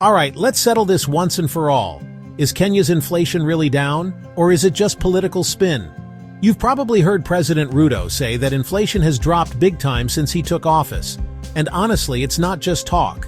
Alright, let's settle this once and for all. Is Kenya's inflation really down, or is it just political spin? You've probably heard President Ruto say that inflation has dropped big time since he took office. And honestly, it's not just talk.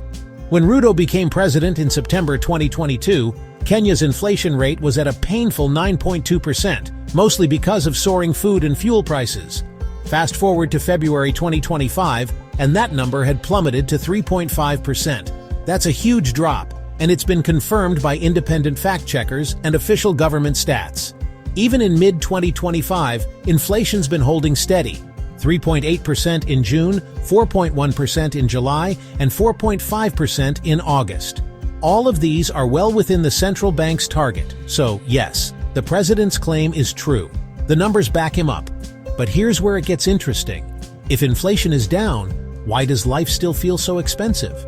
When Ruto became president in September 2022, Kenya's inflation rate was at a painful 9.2%, mostly because of soaring food and fuel prices. Fast forward to February 2025, and that number had plummeted to 3.5%. That's a huge drop, and it's been confirmed by independent fact-checkers and official government stats. Even in mid-2025, inflation's been holding steady. 3.8% in June, 4.1% in July, and 4.5% in August. All of these are well within the central bank's target, so yes, the president's claim is true. The numbers back him up. But here's where it gets interesting. If inflation is down, why does life still feel so expensive?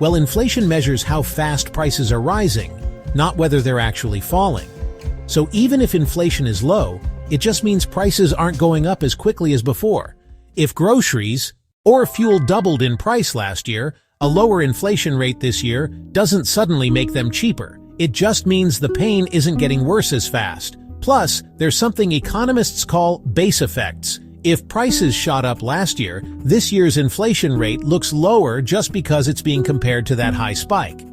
Well, inflation measures how fast prices are rising, not whether they're actually falling. So even if inflation is low, it just means prices aren't going up as quickly as before. If groceries or fuel doubled in price last year, a lower inflation rate this year doesn't suddenly make them cheaper. It just means the pain isn't getting worse as fast. Plus, there's something economists call base effects. If prices shot up last year, this year's inflation rate looks lower just because it's being compared to that high spike.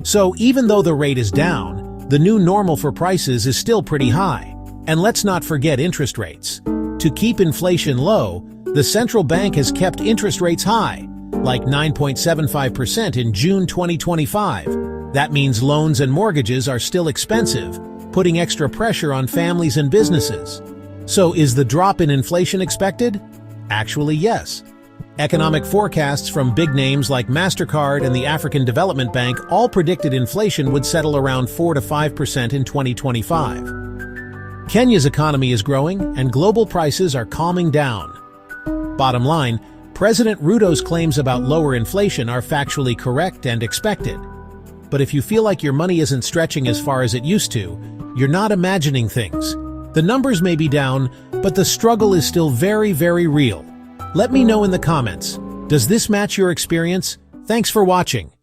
So even though the rate is down, the new normal for prices is still pretty high. And let's not forget interest rates. To keep inflation low, the central bank has kept interest rates high, like 9.75% in June 2025. That means loans and mortgages are still expensive, putting extra pressure on families and businesses. So is the drop in inflation expected? Actually, yes. Economic forecasts from big names like MasterCard and the African Development Bank all predicted inflation would settle around 4 to 5% in 2025. Kenya's economy is growing and global prices are calming down. Bottom line, President Ruto's claims about lower inflation are factually correct and expected. But if you feel like your money isn't stretching as far as it used to, you're not imagining things. The numbers may be down, but the struggle is still very, very real. Let me know in the comments. Does this match your experience? Thanks for watching.